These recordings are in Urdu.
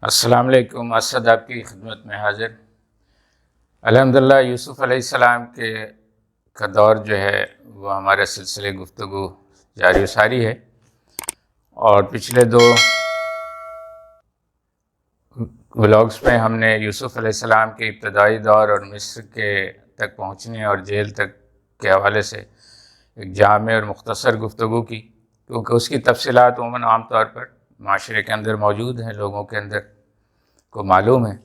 السلام علیکم. اسد آپ کی خدمت میں حاضر. الحمدللہ یوسف علیہ السلام کا دور جو ہے وہ ہمارے سلسلے گفتگو جاری و ساری ہے، اور پچھلے دو ولاگز میں ہم نے یوسف علیہ السلام کے ابتدائی دور اور مصر کے تک پہنچنے اور جیل تک کے حوالے سے ایک جامع اور مختصر گفتگو کی، کیونکہ اس کی تفصیلات عموماً عام طور پر معاشرے کے اندر موجود ہیں، لوگوں کے اندر کو معلوم ہے.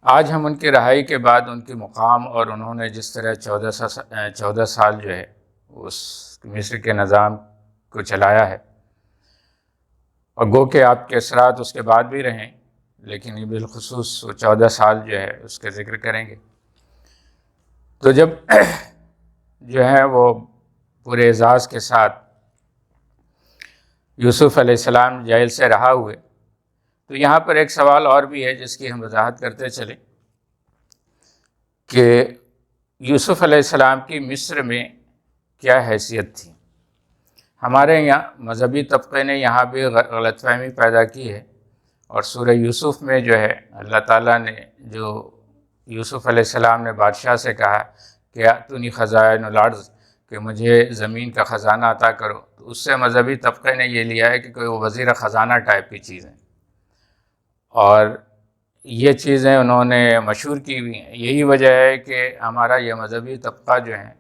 آج ہم ان کی رہائی کے بعد ان کے مقام اور انہوں نے جس طرح 14 سال جو ہے اس مصر کے نظام کو چلایا ہے، اور گو کہ آپ کے اثرات اس کے بعد بھی رہیں، لیکن یہ بالخصوص وہ 14 سال جو ہے اس کا ذکر کریں گے. تو جب جو ہے وہ پورے اعزاز کے ساتھ یوسف علیہ السلام جیل سے رہا ہوئے، تو یہاں پر ایک سوال اور بھی ہے جس کی ہم وضاحت کرتے چلیں کہ یوسف علیہ السلام کی مصر میں کیا حیثیت تھی. ہمارے یہاں مذہبی طبقے نے یہاں بھی غلط فہمی پیدا کی ہے، اور سورہ یوسف میں جو ہے اللہ تعالیٰ نے جو یوسف علیہ السلام نے بادشاہ سے کہا کہ اتونی خزائن الارض، کہ مجھے زمین کا خزانہ عطا کرو، تو اس سے مذہبی طبقے نے یہ لیا ہے کہ کوئی وزیر خزانہ ٹائپ کی چیز ہے، اور یہ چیزیں انہوں نے مشہور کی ہوئی ہیں. یہی وجہ ہے کہ ہمارا یہ مذہبی طبقہ جو ہے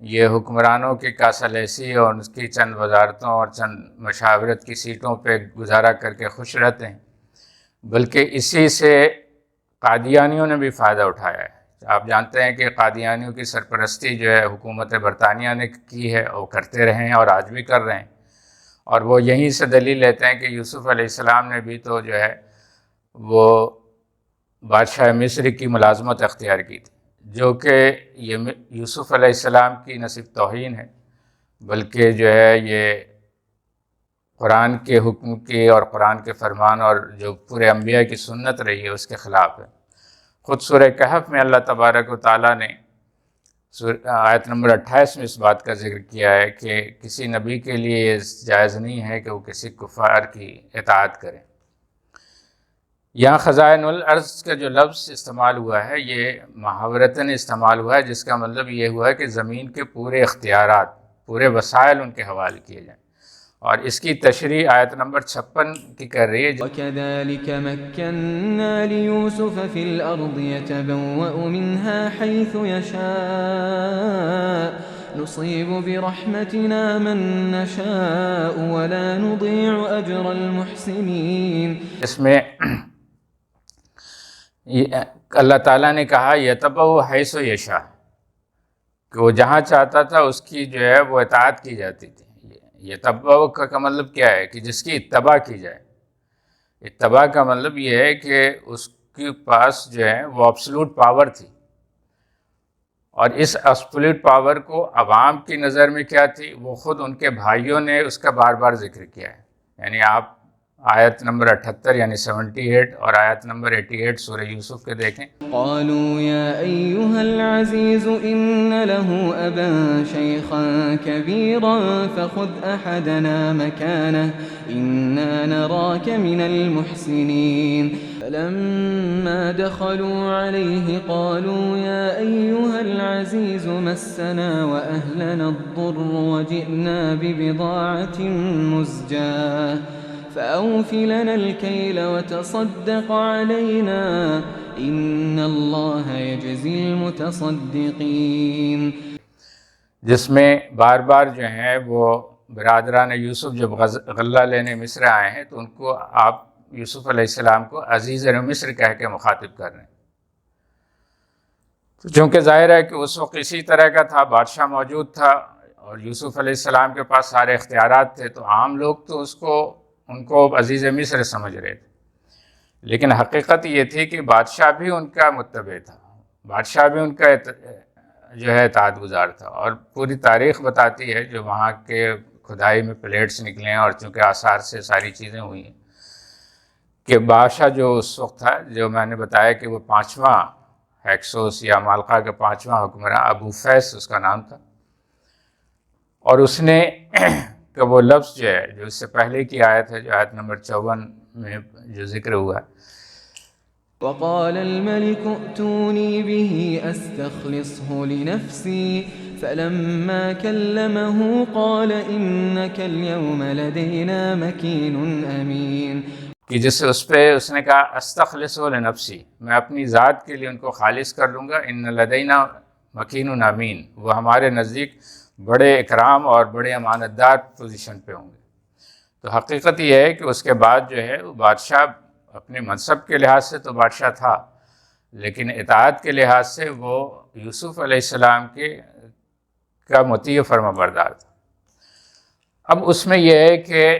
یہ حکمرانوں کی کاسلیسی اور اس کی چند وزارتوں اور چند مشاورت کی سیٹوں پہ گزارا کر کے خوش رہتے ہیں، بلکہ اسی سے قادیانیوں نے بھی فائدہ اٹھایا ہے. آپ جانتے ہیں کہ قادیانیوں کی سرپرستی جو ہے حکومت برطانیہ نے کی ہے، اور کرتے رہے ہیں اور آج بھی کر رہے ہیں، اور وہ یہیں سے دلیل لیتے ہیں کہ یوسف علیہ السلام نے بھی تو جو ہے وہ بادشاہ مصر کی ملازمت اختیار کی تھی، جو کہ یہ یوسف علیہ السلام کی نہ صرف توہین ہے بلکہ جو ہے یہ قرآن کے حکم کی اور قرآن کے فرمان اور جو پورے انبیاء کی سنت رہی ہے اس کے خلاف ہے. خود سورہ کہف میں اللہ تبارک و تعالیٰ نے آیت نمبر 28 میں اس بات کا ذکر کیا ہے کہ کسی نبی کے لیے یہ جائز نہیں ہے کہ وہ کسی کفار کی اطاعت کرے. یہاں خزائن الارض کا جو لفظ استعمال ہوا ہے یہ محاورتاً استعمال ہوا ہے، جس کا مطلب یہ ہوا ہے کہ زمین کے پورے اختیارات، پورے وسائل ان کے حوالے کیے جائیں، اور اس کی تشریح آیت نمبر 56 کی کر رہی ہے. وَكَذَلِكَ مَكَّنَّا لِيُوسُفَ فِي الْأَرْضِ يَتَبَوَّأُ مِنْهَا حَيْثُ يَشَاءُ نُصِيبُ بِرَحْمَتِنَا مَن نَّشَاءُ وَلَا نُضِيعُ أَجْرَ الْمُحْسِنِينَ. اس میں اللہ تعالیٰ نے کہا یتبع حیث یشاء، کہ وہ جہاں چاہتا تھا اس کی جو ہے وہ اطاعت کی جاتی تھی. یتبع کا مطلب کیا ہے کہ جس کی اتباع کی جائے. اتباع کا مطلب یہ ہے کہ اس کے پاس جو ہے وہ ایبسولوٹ پاور تھی، اور اس ایبسولوٹ پاور کو عوام کی نظر میں کیا تھی، وہ خود ان کے بھائیوں نے اس کا بار بار ذکر کیا ہے. یعنی آپ آیت نمبر 78 یعنی 78 اور آیت نمبر 88 سورہ یوسف کے دیکھیں. قالوا يا أيها العزيز إن له أبا شيخا كبيرا فخذ أحدنا مكانه إنا نراك من المحسنين. فلما دخلوا عليه قالوا يا أيها العزيز مسنا وأهلنا الضر وجئنا ببضاعة مزجاة فأوف لنا الكيل وتصدق علينا إن الله يجزي المتصدقين. جس میں بار بار جو ہیں وہ برادران یوسف جب غلہ لینے مصر آئے ہیں تو ان کو آپ یوسف علیہ السلام کو عزیز مصر کہہ کے مخاطب کر رہے ہیں. تو چونکہ ظاہر ہے کہ اس وقت اسی طرح کا تھا، بادشاہ موجود تھا اور یوسف علیہ السلام کے پاس سارے اختیارات تھے، تو عام لوگ تو ان کو عزیز مصر سمجھ رہے تھے. لیکن حقیقت یہ تھی کہ بادشاہ بھی ان کا متبع تھا، بادشاہ بھی ان کا جو ہے اطاعت گزار تھا. اور پوری تاریخ بتاتی ہے جو وہاں کے کھدائی میں پلیٹس نکلے ہیں، اور چونکہ آثار سے ساری چیزیں ہوئی ہیں، کہ بادشاہ جو اس وقت تھا، جو میں نے بتایا کہ وہ 5واں ہیکسوس یا مالقا کا 5واں حکمراں ابو فیس اس کا نام تھا، اور اس نے کہ وہ لفظ جو ہے جو اس سے پہلے کی آیت ہے، جو آیت نمبر 54 میں جو ذکر ہوا. وقال الملك ائتوني به أستخلصه لنفسي فلما كلمه قال إنك اليوم لدينا مكين أمين. کہ جس سے اس نے کہا استخلصہ لنفسی، میں اپنی ذات کے لیے ان کو خالص کر لوں گا. ان لدینا مکین امین، وہ ہمارے نزدیک بڑے اکرام اور بڑے امانت دار پوزیشن پہ ہوں گے. تو حقیقت یہ ہے کہ اس کے بعد جو ہے وہ بادشاہ اپنے منصب کے لحاظ سے تو بادشاہ تھا، لیکن اطاعت کے لحاظ سے وہ یوسف علیہ السلام کا مطیع فرما بردار تھا. اب اس میں یہ ہے کہ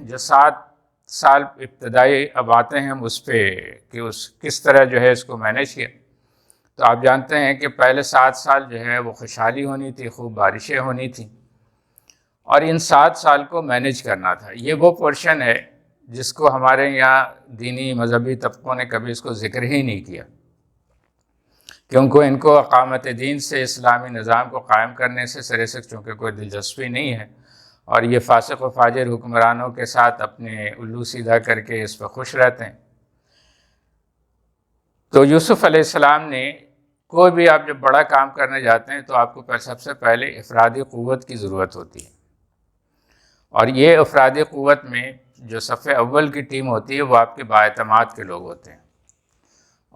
جو 7 سال ابتدائی اب آتے ہیں ہم اس پہ کہ کس طرح جو ہے اس کو مینیج کیا. تو آپ جانتے ہیں کہ پہلے 7 سال جو ہے وہ خوشحالی ہونی تھی، خوب بارشیں ہونی تھیں، اور ان 7 سال کو مینیج کرنا تھا. یہ وہ پورشن ہے جس کو ہمارے یہاں دینی مذہبی طبقوں نے کبھی اس کو ذکر ہی نہیں کیا، کیونکہ ان کو اقامت دین سے، اسلامی نظام کو قائم کرنے سے سرے سے چونکہ کوئی دلچسپی نہیں ہے، اور یہ فاسق و فاجر حکمرانوں کے ساتھ اپنے الو سیدھا کر کے اس پہ خوش رہتے ہیں. تو یوسف علیہ السلام نے کوئی بھی آپ جب بڑا کام کرنے جاتے ہیں تو آپ کو سب سے پہلے افرادی قوت کی ضرورت ہوتی ہے، اور یہ افرادی قوت میں جو صف اول کی ٹیم ہوتی ہے وہ آپ کے بااعتماد کے لوگ ہوتے ہیں.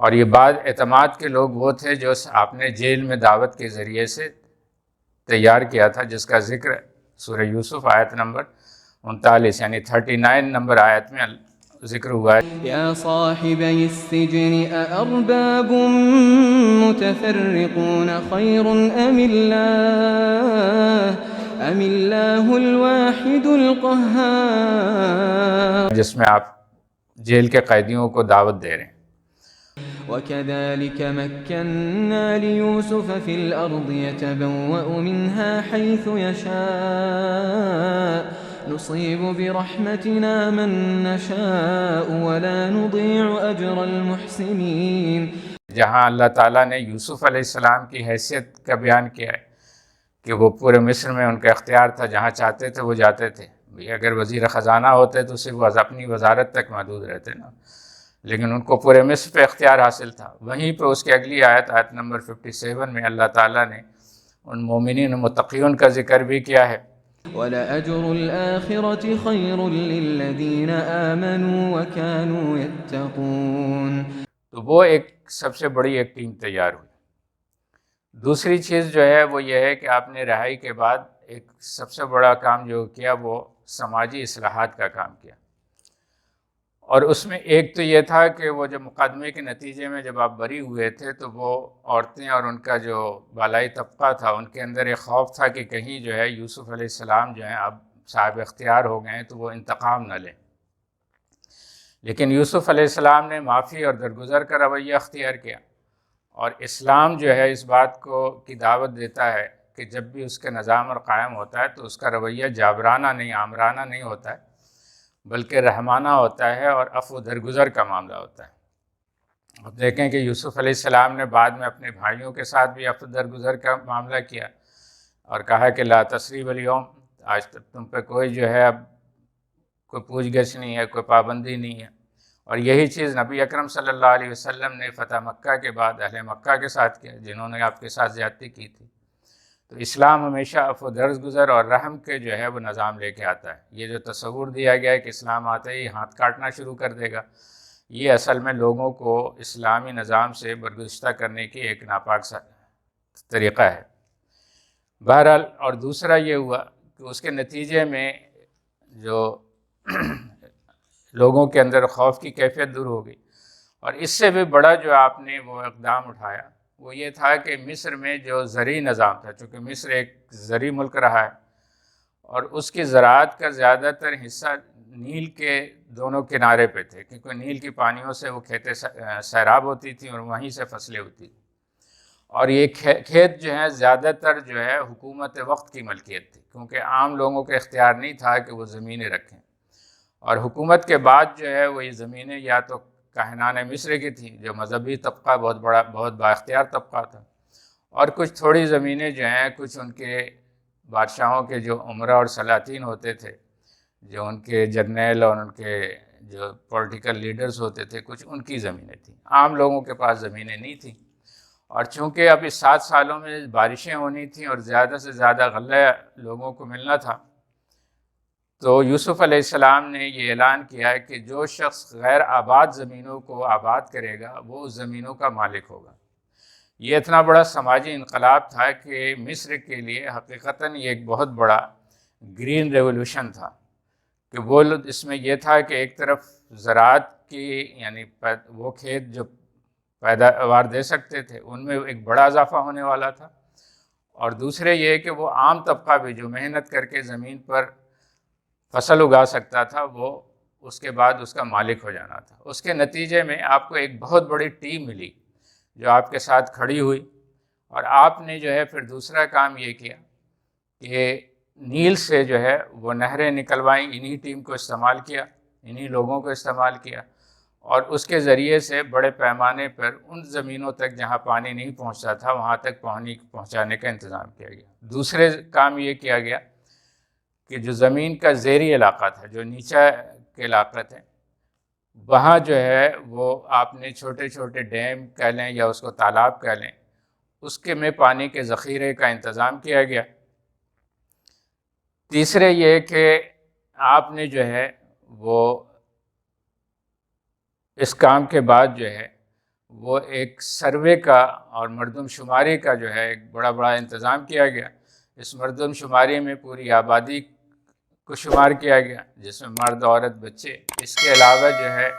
اور یہ بااعتماد کے لوگ وہ تھے جو آپ نے جیل میں دعوت کے ذریعے سے تیار کیا تھا، جس کا ذکر سورہ یوسف آیت نمبر 39 یعنی 39 نمبر آیت میں ذکر ہوا ہے. یا صاحبی السجن اارباب متفرقون خیر ام اللہ الواحد القہار، جس میں آپ جیل کے قیدیوں کو دعوت دے رہے ہیں. وَكَذَلِكَ مَكَّنَّا لِيُوسُفَ فِي الْأَرْضِ يَتَبَوَّأُ مِنْهَا حَيْثُ يَشَاءُ نُصِيبُ بِرَحْمَتِنَا مَن نَّشَاءُ وَلَا نُضِيعُ أَجْرَ الْمُحْسِنِينَ. جہاں اللہ تعالیٰ نے یوسف علیہ السلام کی حیثیت کا بیان کیا ہے کہ وہ پورے مصر میں ان کا اختیار تھا، جہاں چاہتے تھے وہ جاتے تھے. اگر وزیر خزانہ ہوتے تو صرف اپنی وزارت تک محدود رہتے نا، لیکن ان کو پورے مصر پہ اختیار حاصل تھا. وہیں پہ اس کی اگلی آیت نمبر 57 میں اللہ تعالیٰ نے ان مومنین و متقیون کا ذکر بھی کیا ہے. وَلَأَجْرُ الْآخِرَةِ خَيْرٌ لِّلَّذِينَ آمَنُوا وَكَانُوا يَتَّقُونَ. تو وہ ایک سب سے بڑی ایک ٹیم تیار ہوئی. دوسری چیز جو ہے وہ یہ ہے کہ آپ نے رہائی کے بعد ایک سب سے بڑا کام جو کیا وہ سماجی اصلاحات کا کام کیا. اور اس میں ایک تو یہ تھا کہ وہ جو مقدمے کے نتیجے میں جب آپ بری ہوئے تھے تو وہ عورتیں اور ان کا جو بالائی طبقہ تھا ان کے اندر ایک خوف تھا کہ کہیں جو ہے یوسف علیہ السلام جو ہیں اب صاحب اختیار ہو گئے ہیں تو وہ انتقام نہ لیں. لیکن یوسف علیہ السلام نے معافی اور درگزر کا رویہ اختیار کیا، اور اسلام جو ہے اس بات کی دعوت دیتا ہے کہ جب بھی اس کا نظام اور قائم ہوتا ہے تو اس کا رویہ جابرانہ نہیں، آمرانہ نہیں ہوتا ہے، بلکہ رحمانہ ہوتا ہے اور عفو درگزر کا معاملہ ہوتا ہے. اب دیکھیں کہ یوسف علیہ السلام نے بعد میں اپنے بھائیوں کے ساتھ بھی عفو درگزر کا معاملہ کیا اور کہا کہ لا تثریب اليوم، آج تک تم پہ کوئی جو ہے اب کوئی پوچھ گچھ نہیں ہے، کوئی پابندی نہیں ہے. اور یہی چیز نبی اکرم صلی اللہ علیہ وسلم نے فتح مکہ کے بعد اہل مکہ کے ساتھ کیا جنہوں نے آپ کے ساتھ زیادتی کی تھی. تو اسلام ہمیشہ عفو درگزر اور رحم کے جو ہے وہ نظام لے کے آتا ہے. یہ جو تصور دیا گیا ہے کہ اسلام آتے ہی ہاتھ کاٹنا شروع کر دے گا، یہ اصل میں لوگوں کو اسلامی نظام سے برگزشتہ کرنے کی ایک ناپاک طریقہ ہے. بہرحال اور دوسرا یہ ہوا کہ اس کے نتیجے میں جو لوگوں کے اندر خوف کی کیفیت دور ہو گئی. اور اس سے بھی بڑا جو آپ نے وہ اقدام اٹھایا وہ یہ تھا کہ مصر میں جو زرعی نظام تھا، چونکہ مصر ایک زرعی ملک رہا ہے اور اس کی زراعت کا زیادہ تر حصہ نیل کے دونوں کنارے پہ تھے، کیونکہ نیل کی پانیوں سے وہ کھیتیں سیراب ہوتی تھیں اور وہیں سے فصلیں ہوتی تھیں. اور یہ کھیت جو ہیں زیادہ تر جو ہے حکومت وقت کی ملکیت تھی، کیونکہ عام لوگوں کا اختیار نہیں تھا کہ وہ زمینیں رکھیں. اور حکومت کے بعد جو ہے وہ یہ زمینیں یا تو کاہنان مصر کی تھیں جو مذہبی طبقہ بہت با اختیار طبقہ تھا، اور کچھ تھوڑی زمینیں جو ہیں کچھ ان کے بادشاہوں کے جو عمرہ اور سلاطین ہوتے تھے، جو ان کے جرنیل اور ان کے جو پولیٹیکل لیڈرز ہوتے تھے کچھ، ان کی زمینیں تھیں، عام لوگوں کے پاس زمینیں نہیں تھیں۔ اور چونکہ اب اس 7 سالوں میں بارشیں ہونی تھیں اور زیادہ سے زیادہ غلہ لوگوں کو ملنا تھا، تو یوسف علیہ السلام نے یہ اعلان کیا ہے کہ جو شخص غیر آباد زمینوں کو آباد کرے گا وہ اس زمینوں کا مالک ہوگا۔ یہ اتنا بڑا سماجی انقلاب تھا کہ مصر کے لیے حقیقتاً یہ ایک بہت بڑا گرین ریولوشن تھا، کہ وہ اس میں یہ تھا کہ ایک طرف زراعت کی یعنی وہ کھیت جو پیداوار دے سکتے تھے ان میں ایک بڑا اضافہ ہونے والا تھا، اور دوسرے یہ کہ وہ عام طبقہ بھی جو محنت کر کے زمین پر فصل اگا سکتا تھا وہ اس کے بعد اس کا مالک ہو جانا تھا۔ اس کے نتیجے میں آپ کو ایک بہت بڑی ٹیم ملی جو آپ کے ساتھ کھڑی ہوئی، اور آپ نے جو ہے پھر دوسرا کام یہ کیا کہ نیل سے جو ہے وہ نہریں نکلوائیں، انہی ٹیم کو استعمال کیا، انہی لوگوں کو استعمال کیا، اور اس کے ذریعے سے بڑے پیمانے پر ان زمینوں تک جہاں پانی نہیں پہنچتا تھا وہاں تک پانی پہنچانے کا انتظام کیا گیا۔ دوسرے کام یہ کیا گیا کہ جو زمین کا زیری علاقہ تھا، جو نیچے کے علاقے تھے، وہاں جو ہے وہ آپ نے چھوٹے چھوٹے ڈیم کہہ لیں یا اس کو تالاب کہہ لیں، اس کے میں پانی کے ذخیرے کا انتظام کیا گیا۔ تیسرے یہ کہ آپ نے جو ہے وہ اس کام کے بعد جو ہے وہ ایک سروے کا اور مردم شماری کا جو ہے ایک بڑا انتظام کیا گیا۔ اس مردم شماری میں پوری آبادی کو شمار کیا گیا، جس میں مرد، عورت، بچے، اس کے علاوہ جو ہے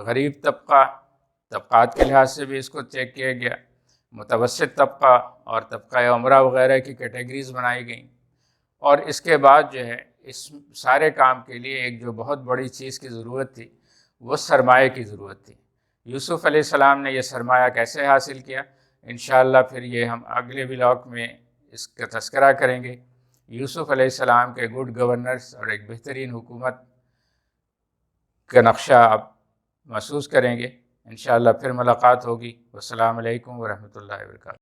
غریب طبقات کے لحاظ سے بھی اس کو چیک کیا گیا، متوسط طبقہ اور طبقہ عمرہ وغیرہ کی کیٹیگریز بنائی گئیں۔ اور اس کے بعد جو ہے اس سارے کام کے لیے ایک جو بہت بڑی چیز کی ضرورت تھی وہ سرمایہ کی ضرورت تھی۔ یوسف علیہ السلام نے یہ سرمایہ کیسے حاصل کیا، انشاءاللہ پھر یہ ہم اگلے ولاگ میں اس کا تذکرہ کریں گے۔ یوسف علیہ السلام کے گڈ گورننس اور ایک بہترین حکومت کا نقشہ آپ محسوس کریں گے۔ انشاءاللہ پھر ملاقات ہوگی۔ والسلام علیکم ورحمۃ اللہ وبرکاتہ۔